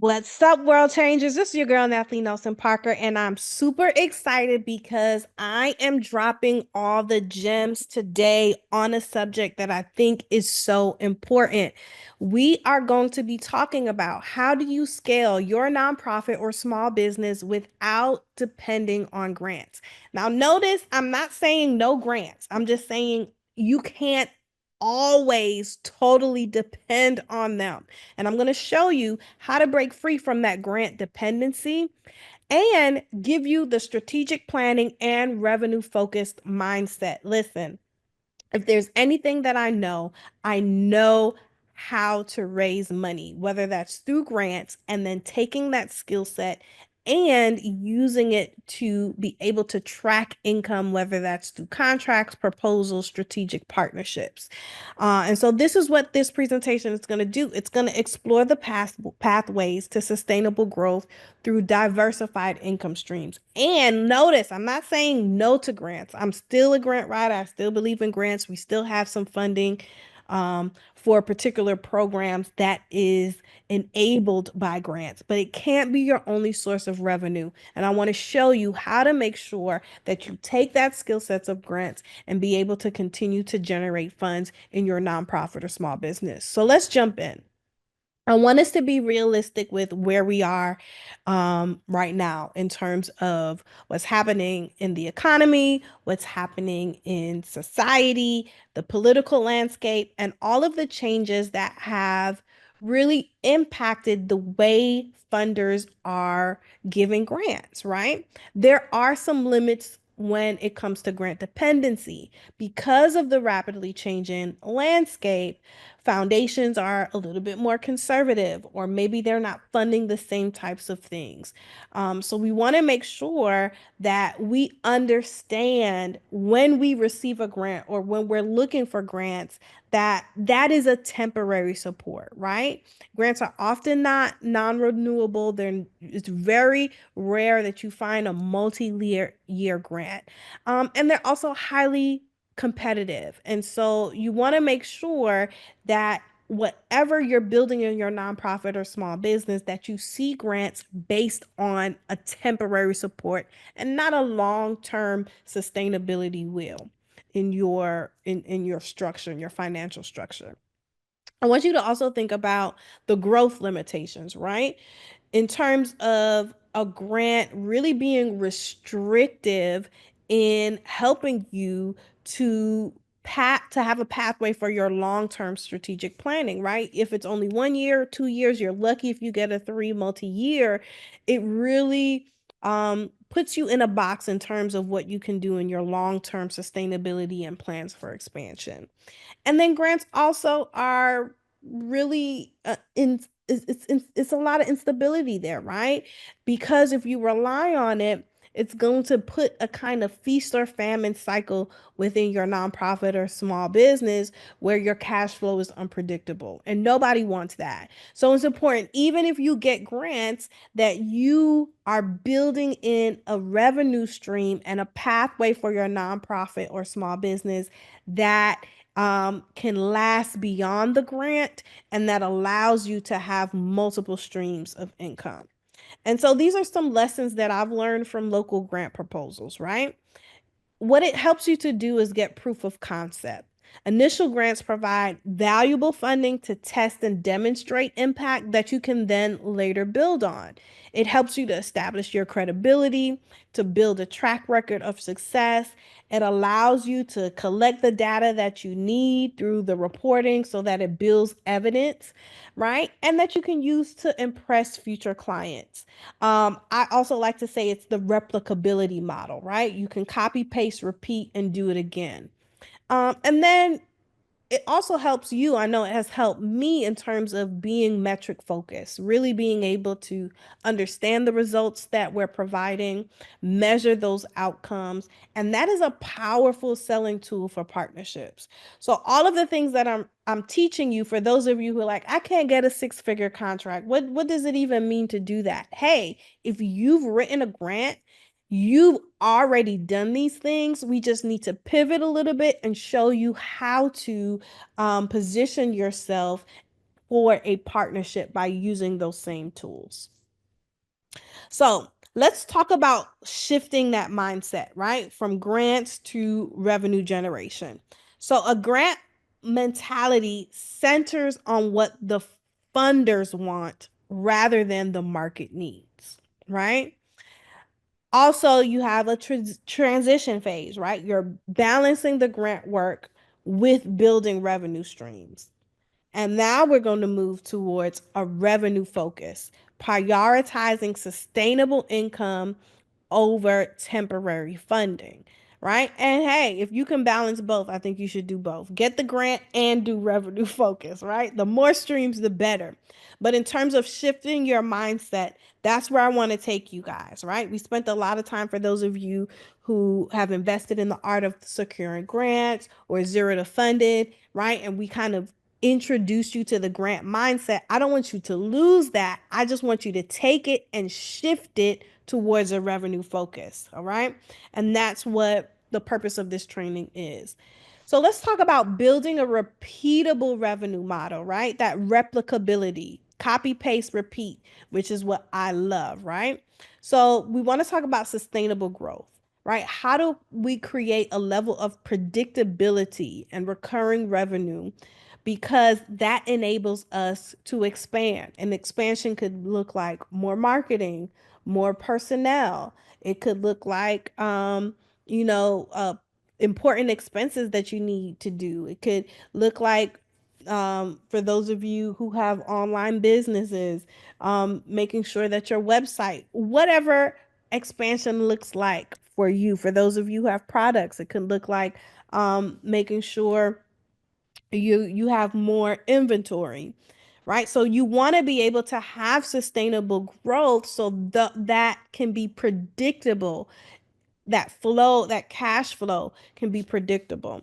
What's up, world changers? This is your girl, Nathalie Nelson Parker, and I'm super excited because I am dropping all the gems today on a subject that I think is so important. We are going to be talking about how do you scale your nonprofit or small business without depending on grants. Now, notice I'm not saying no grants, I'm just saying you can't always totally depend on them. And I'm going to show you how to break free from that grant dependency and give you the strategic planning and revenue focused mindset. Listen, if there's anything that I know how to raise money, whether that's through grants and then taking that skill set and using it to be able to track income, whether that's through contracts, proposals, strategic partnerships. And so this is what this presentation is going to do. It's going to explore the pathways to sustainable growth through diversified income streams. And notice, I'm not saying no to grants. I'm still a grant writer. I still believe in grants. We still have some funding for particular programs that is enabled by grants, but it can't be your only source of revenue. And I want to show you how to make sure that you take that skill sets of grants and be able to continue to generate funds in your nonprofit or small business. So let's jump in. I want us to be realistic with where we are right now in terms of what's happening in the economy, what's happening in society, the political landscape, and all of the changes that have really impacted the way funders are giving grants, right? There are some limits when it comes to grant dependency because of the rapidly changing landscape. Foundations are a little bit more conservative, or maybe they're not funding the same types of things. So we want to make sure that we understand when we receive a grant or when we're looking for grants that that is a temporary support, right? Grants are often not non-renewable. It's very rare that you find a multi-year grant. And they're also highly competitive. And so you want to make sure that whatever you're building in your nonprofit or small business, that you see grants based on a temporary support and not a long-term sustainability will in your structure, in your financial structure. I want you to also think about the growth limitations, right? In terms of a grant really being restrictive in helping you to to have a pathway for your long-term strategic planning, right? If it's only 1 year, 2 years, you're lucky if you get a three multi-year. It really puts you in a box in terms of what you can do in your long-term sustainability and plans for expansion. And then grants also are really in it's a lot of instability there, right? Because if you rely on it, it's going to put a kind of feast or famine cycle within your nonprofit or small business where your cash flow is unpredictable. And nobody wants that. So it's important, even if you get grants, that you are building in a revenue stream and a pathway for your nonprofit or small business that can last beyond the grant and that allows you to have multiple streams of income. And so these are some lessons that I've learned from local grant proposals, right? What it helps you to do is get proof of concept. Initial grants provide valuable funding to test and demonstrate impact that you can then later build on. It helps you to establish your credibility, to build a track record of success. It allows you to collect the data that you need through the reporting so that it builds evidence, right? And that you can use to impress future clients. I also like to say it's the replicability model, right? You can copy, paste, repeat, and do it again. And then it also helps you. I know it has helped me in terms of being metric focused, really being able to understand the results that we're providing, measure those outcomes, and that is a powerful selling tool for partnerships. So all of the things that I'm teaching you, for those of you who are like, I can't get a six-figure contract. What does it even mean to do that? Hey, if you've written a grant, you've already done these things. We just need to pivot a little bit and show you how to position yourself for a partnership by using those same tools. So let's talk about shifting that mindset, right? From grants to revenue generation. So a grant mentality centers on what the funders want rather than the market needs, right? Also, you have a transition phase, right? You're balancing the grant work with building revenue streams. And now we're going to move towards a revenue focus, prioritizing sustainable income over temporary funding, right? And hey, if you can balance both, I think you should do both. Get the grant and do revenue focus, right? The more streams, the better. But in terms of shifting your mindset, that's where I want to take you guys, right? We spent a lot of time for those of you who have invested in the art of securing grants or zero to funded, right? And we kind of introduced you to the grant mindset. I don't want you to lose that. I just want you to take it and shift it towards a revenue focus. All right. And that's what the purpose of this training is. So let's talk about building a repeatable revenue model, right? That replicability, copy, paste, repeat, which is what I love, right? So we want to talk about sustainable growth, right? How do we create a level of predictability and recurring revenue? Because that enables us to expand. And expansion could look like more marketing, more personnel. It could look like, you know, important expenses that you need to do. It could look like, for those of you who have online businesses, making sure that your website, whatever expansion looks like for you, for those of you who have products, it could look like making sure you have more inventory, right? So you want to be able to have sustainable growth so that can be predictable. That flow, that cash flow can be predictable.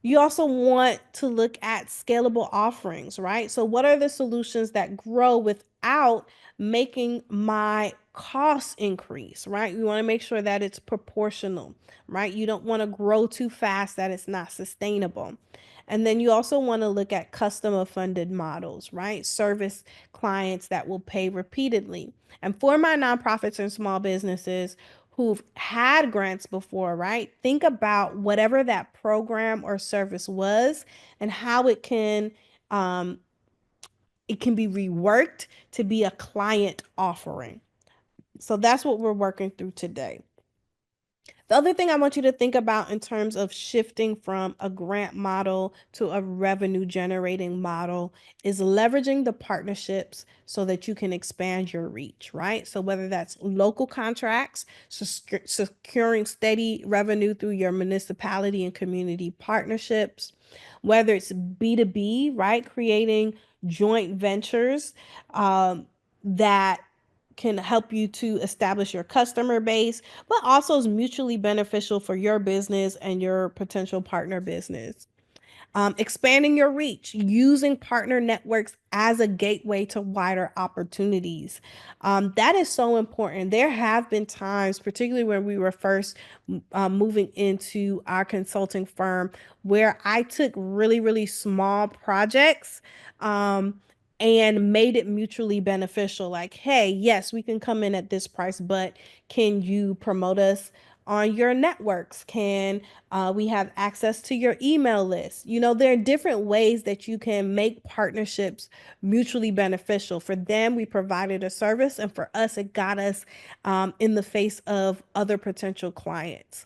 You also want to look at scalable offerings, right? So, what are the solutions that grow without making my costs increase, right? You want to make sure that it's proportional, right? You don't want to grow too fast that it's not sustainable. And then you also want to look at customer funded models, right? Service clients that will pay repeatedly. And for my nonprofits and small businesses who've had grants before, right? Think about whatever that program or service was and how um, it can be reworked to be a client offering. So that's what we're working through today. The other thing I want you to think about in terms of shifting from a grant model to a revenue generating model is leveraging the partnerships so that you can expand your reach, right? So, whether that's local contracts, securing steady revenue through your municipality and community partnerships, whether it's B2B, right? Creating joint ventures that can help you to establish your customer base, but also is mutually beneficial for your business and your potential partner business. Expanding your reach, using partner networks as a gateway to wider opportunities. That is so important. There have been times, particularly when we were first moving into our consulting firm, where I took really, really small projects. And made it mutually beneficial. Like, hey, yes, we can come in at this price, but can you promote us on your networks? Can we have access to your email list? You know, there are different ways that you can make partnerships mutually beneficial. For them, we provided a service, and for us, it got us in the face of other potential clients.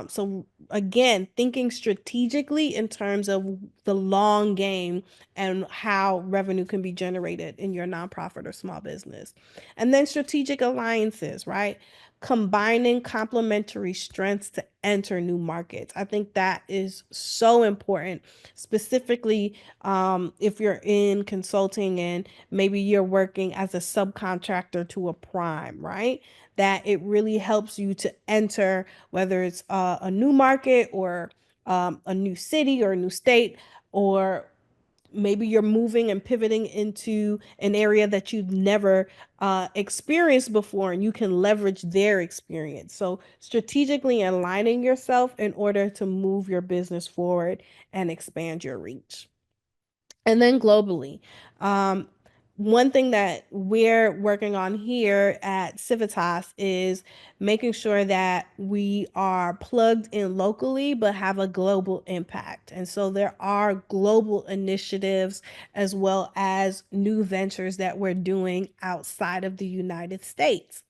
So, again, thinking strategically in terms of the long game and how revenue can be generated in your nonprofit or small business. And then strategic alliances, right? Combining complementary strengths to enter new markets. I think that is so important, specifically if you're in consulting and maybe you're working as a subcontractor to a prime, right? That it really helps you to enter, whether it's a new market or a new city or a new state, or maybe you're moving and pivoting into an area that you've never experienced before, and you can leverage their experience. So, strategically aligning yourself in order to move your business forward and expand your reach. And then globally, um, one thing that we're working on here at Civitas is making sure that we are plugged in locally but have a global impact. And so there are global initiatives as well as new ventures that we're doing outside of the United States.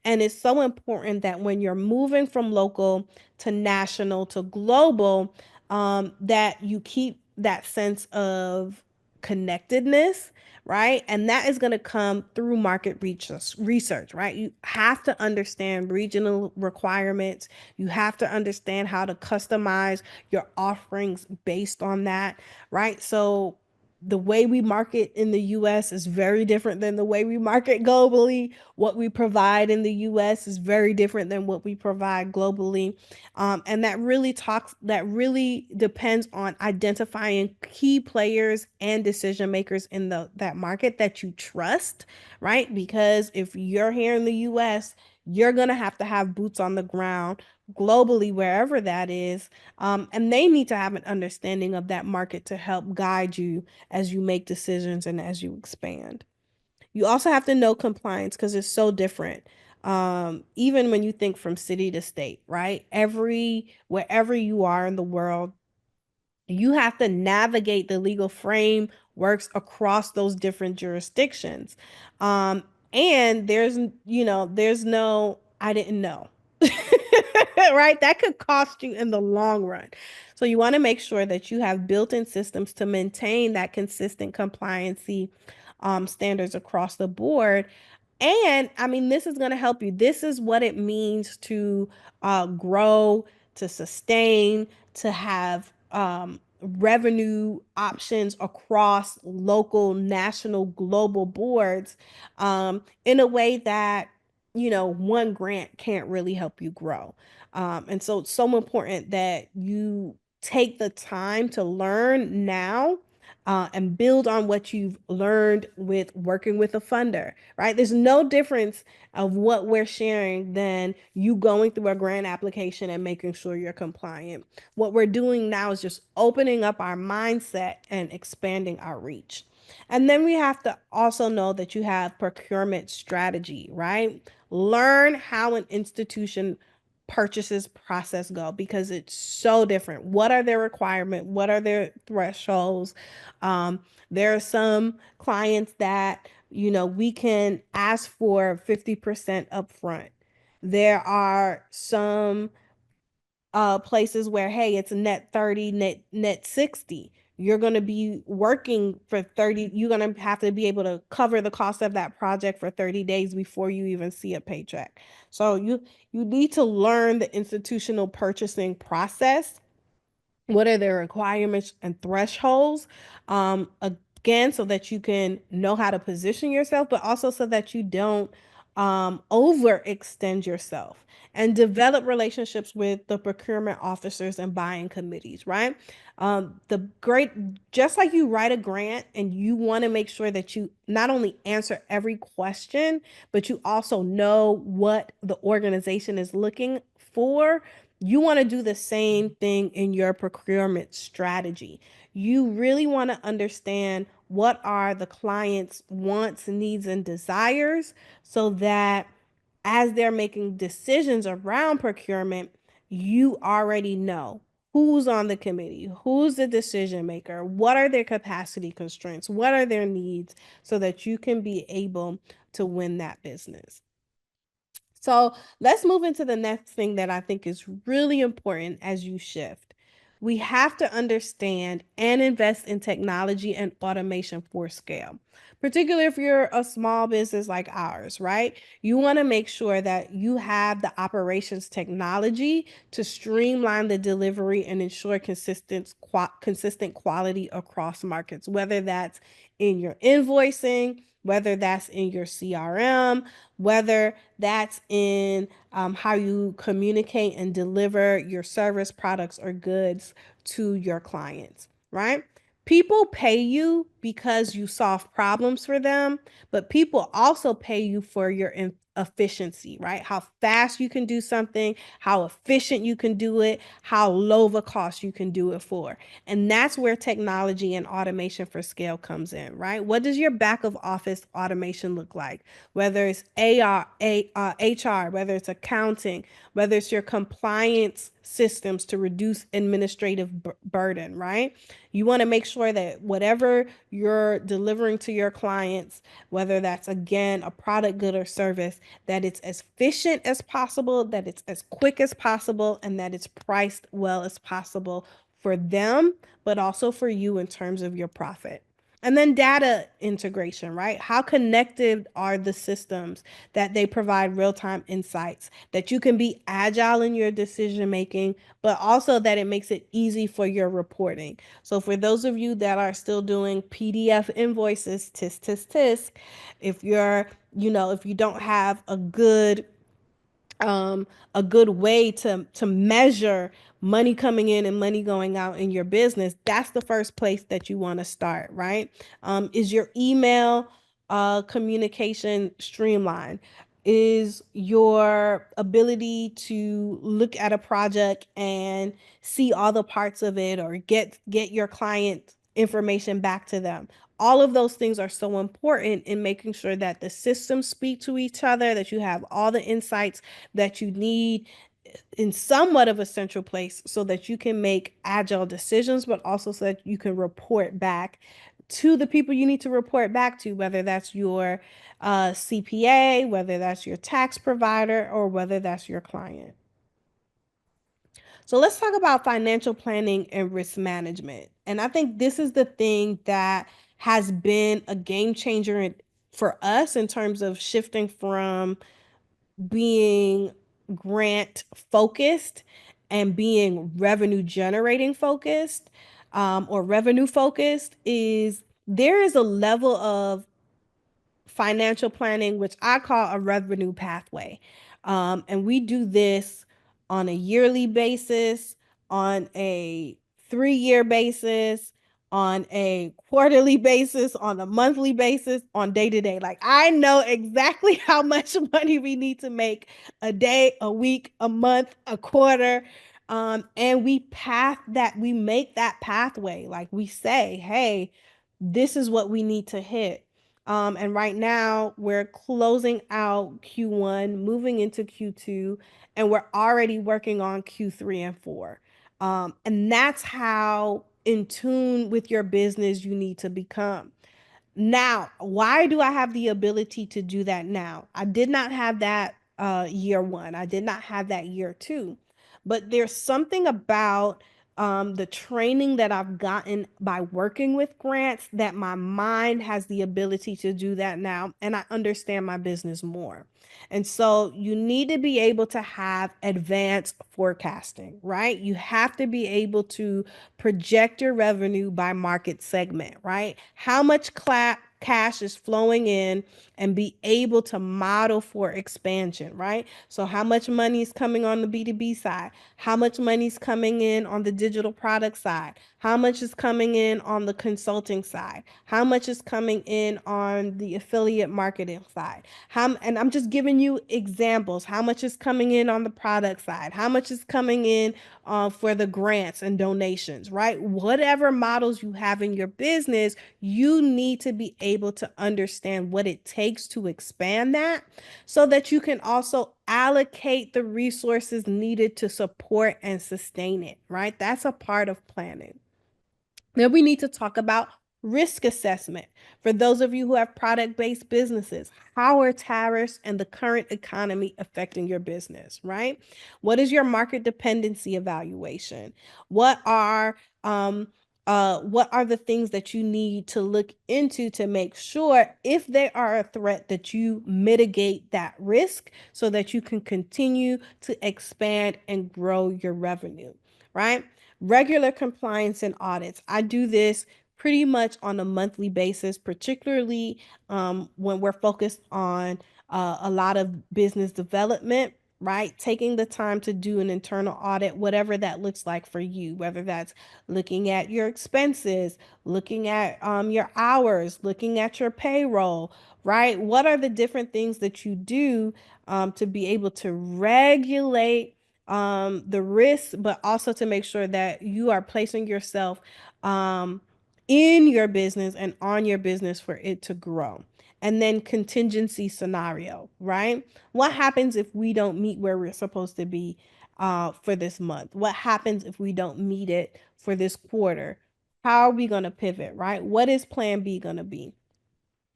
And it's so important that when you're moving from local to national to global, that you keep that sense of connectedness, right? And that is going to come through market research, right? You have to understand regional requirements. You have to understand how to customize your offerings based on that, right? So the way we market in the US is very different than the way we market globally. What we provide in the US is very different than what we provide globally. And that really depends on identifying key players and decision makers in that market that you trust, right? Because if you're here in the US, you're going to have boots on the ground globally, wherever that is. And they need to have an understanding of that market to help guide you as you make decisions and as you expand. You also have to know compliance because it's so different. Even when you think from city to state, right? Wherever you are in the world, you have to navigate the legal frameworks across those different jurisdictions. Um, and there's no, I didn't know. Right? That could cost you in the long run. So you want to make sure that you have built-in systems to maintain that consistent compliancy standards across the board. And I mean, this is going to help you. This is what it means to grow, to sustain, to have revenue options across local, national, global boards in a way that, one grant can't really help you grow. And so it's so important that you take the time to learn now and build on what you've learned with working with a funder, right? There's no difference of what we're sharing than you going through a grant application and making sure you're compliant. What we're doing now is just opening up our mindset and expanding our reach. And then we have to also know that you have procurement strategy, right? Learn how an institution purchases process go because it's so different. What are their requirements? What are their thresholds? Um, there are some clients that, we can ask for 50% upfront. There are some places where, hey, it's net 30, net 60. You're going to be working for 30. You're going to have to be able to cover the cost of that project for 30 days before you even see a paycheck. So you need to learn the institutional purchasing process. What are their requirements and thresholds? Again, so that you can know how to position yourself, but also so that you don't overextend yourself, and develop relationships with the procurement officers and buying committees, right? The great, just like you write a grant and you want to make sure that you not only answer every question, but you also know what the organization is looking for. You want to do the same thing in your procurement strategy. You really want to understand what are the client's wants, needs, and desires so that as they're making decisions around procurement, you already know who's on the committee, who's the decision maker, what are their capacity constraints, what are their needs, so that you can be able to win that business. So let's move into the next thing that I think is really important as you shift. We have to understand and invest in technology and automation for scale, particularly if you're a small business like ours, right? You want to make sure that you have the operations technology to streamline the delivery and ensure consistent quality across markets, whether that's in your invoicing, whether that's in your CRM, whether that's in how you communicate and deliver your service, products, or goods to your clients, right? People pay you because you solve problems for them, but people also pay you for your efficiency, right? How fast you can do something, how efficient you can do it, how low of a cost you can do it for. And that's where technology and automation for scale comes in, right? What does your back of office automation look like? Whether it's HR, whether it's accounting, whether it's your compliance systems to reduce administrative burden, right? You want to make sure that whatever you're delivering to your clients, whether that's again a product, good, or service, that it's as efficient as possible, that it's as quick as possible, and that it's priced well as possible for them, but also for you in terms of your profit. And then data integration, right? How connected are the systems that they provide real time insights, that you can be agile in your decision making, but also that it makes it easy for your reporting. So, for those of you that are still doing PDF invoices, tisk, tisk, tisk, if you're, if you don't have um, a good way to measure money coming in and money going out in your business, that's the first place that you want to start, right? Is your email communication streamlined? Is your ability to look at a project and see all the parts of it, or get your client information back to them? All of those things are so important in making sure that the systems speak to each other, that you have all the insights that you need in somewhat of a central place so that you can make agile decisions, but also so that you can report back to the people you need to report back to, whether that's your CPA, whether that's your tax provider, or whether that's your client. So let's talk about financial planning and risk management. And I think this is the thing that has been a game changer for us in terms of shifting from being grant focused and being revenue generating focused, or revenue focused. Is there is a level of financial planning, which I call a revenue pathway. And we do this on a yearly basis, on a 3 year basis, on a quarterly basis, on a monthly basis, on day to day. Like, I know exactly how much money we need to make a day, a week, a month, a quarter. And we make that pathway. Like, we say, hey, this is what we need to hit. And right now we're closing out Q1, moving into Q2, and we're already working on Q3 and 4. And that's how in tune with your business you need to become. Now, why do I have the ability to do that now? I did not have that year one. I did not have that year two. But there's something about the training that I've gotten by working with grants that my mind has the ability to do that now, and I understand my business more. And so you need to be able to have advanced forecasting, right? You have to be able to project your revenue by market segment, right? How much cash is flowing in, and be able to model for expansion, right? So how much money is coming on the B2B side? How much money is coming in on the digital product side? How much is coming in on the consulting side? How much is coming in on the affiliate marketing side? And I'm just giving you examples. How much is coming in on the product side? How much is coming in for the grants and donations, right? Whatever models you have in your business, you need to be able to understand what it takes to expand that so that you can also allocate the resources needed to support and sustain it, right? That's a part of planning. Then we need to talk about risk assessment. For those of you who have product based businesses, how are tariffs and the current economy affecting your business, right? What is your market dependency evaluation? What are the things that you need to look into to make sure, if they are a threat, that you mitigate that risk so that you can continue to expand and grow your revenue, right? Regular compliance and audits. I do this pretty much on a monthly basis, particularly when we're focused on a lot of business development. right? Taking the time to do an internal audit, whatever that looks like for you, whether that's looking at your expenses, looking at your hours, looking at your payroll, right? What are the different things that you do to be able to regulate the risks, but also to make sure that you are placing yourself um, in your business and on your business for it to grow. And then contingency scenario, right? What happens if we don't meet where we're supposed to be for this month? What happens if we don't meet it for this quarter? How are we going to pivot, right? What is plan B going to be?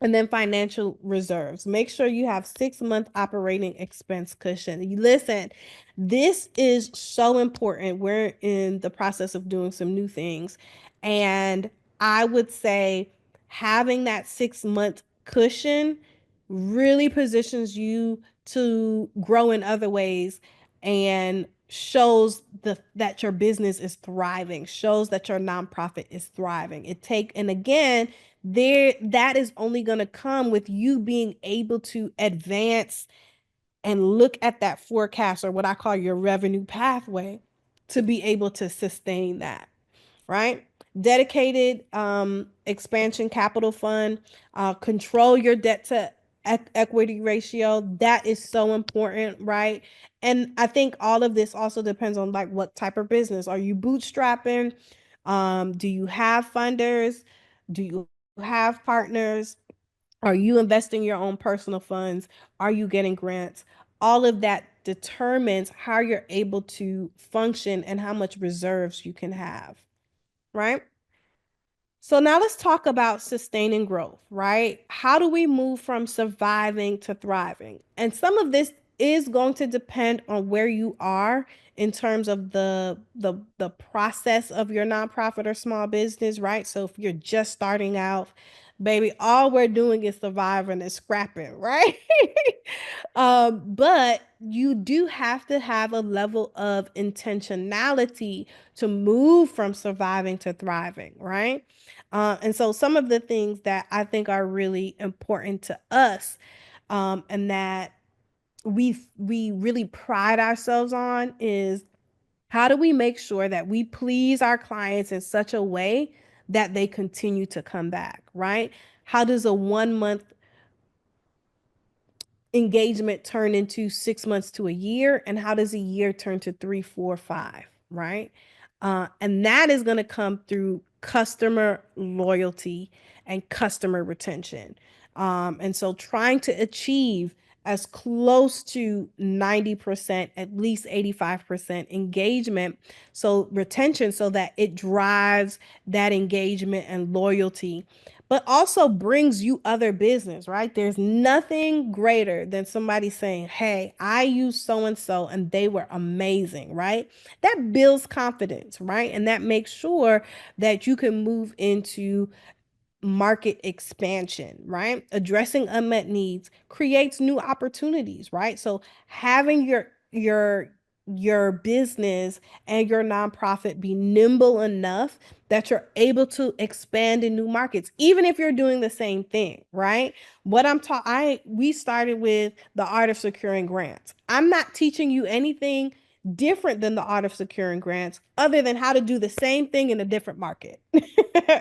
And then financial reserves. Make sure you have 6 month operating expense cushion. You listen, this is so important. We're in the process of doing some new things. And I would say having that 6 month cushion really positions you to grow in other ways and shows that your business is thriving, shows that your nonprofit is thriving. And again, there that is only going to come with you being able to advance and look at that forecast, or what I call your revenue pathway, to be able to sustain that, right? Dedicated expansion capital fund, control your debt to equity ratio. That is so important, right? And I think all of this also depends on like what type of business. Are you bootstrapping? Do you have funders? Do you have partners? Are you investing your own personal funds? Are you getting grants? All of that determines how you're able to function and how much reserves you can have, right? So now let's talk about sustaining growth, right? How do we move from surviving to thriving? And some of this is going to depend on where you are in terms of the process of your nonprofit or small business, right? So if you're just starting out, baby, all we're doing is surviving and scrapping, right? But you do have to have a level of intentionality to move from surviving to thriving, right? And so some of the things that I think are really important to us, and that we really pride ourselves on, is how do we make sure that we please our clients in such a way that they continue to come back, right? How does a 1 month engagement turn into 6 months to a year, and how does a year turn to 3, 4, 5, right? And that is going to come through customer loyalty and customer retention. And so trying to achieve as close to 90%, at least 85% engagement, so retention, so that it drives that engagement and loyalty, but also brings you other business, right? There's nothing greater than somebody saying, hey, I use so and so and they were amazing, right? That builds confidence, right? And that makes sure that you can move into market expansion, right? Addressing unmet needs creates new opportunities, right? So having your business and your nonprofit be nimble enough that you're able to expand in new markets, even if you're doing the same thing, right? What I'm taught, we started with the art of securing grants. I'm not teaching you anything different than the art of securing grants, other than how to do the same thing in a different market,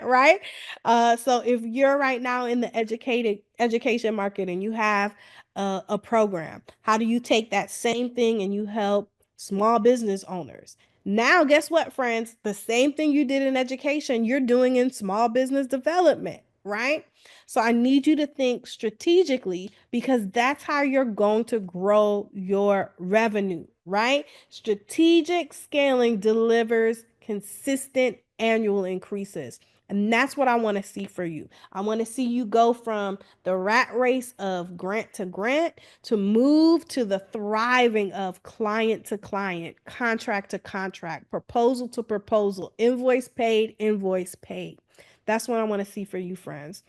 right? So if you're right now in the educated education market and you have a program, how do you take that same thing and you help small business owners? Now, guess what, friends? The same thing you did in education, you're doing in small business development, right? So I need you to think strategically, because that's how you're going to grow your revenue, right? Strategic scaling delivers consistent annual increases. And that's what I want to see for you. I want to see you go from the rat race of grant to grant to move to the thriving of client to client, contract to contract, proposal to proposal, invoice paid, invoice paid. That's what I want to see for you, friends.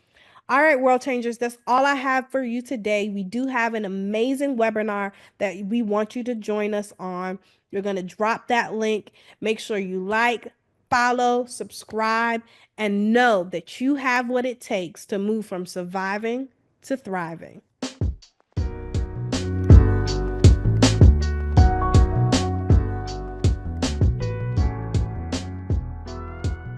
All right, world changers, that's all I have for you today. We do have an amazing webinar that we want you to join us on. You're going to drop that link. Make sure you like, follow, subscribe, and know that you have what it takes to move from surviving to thriving.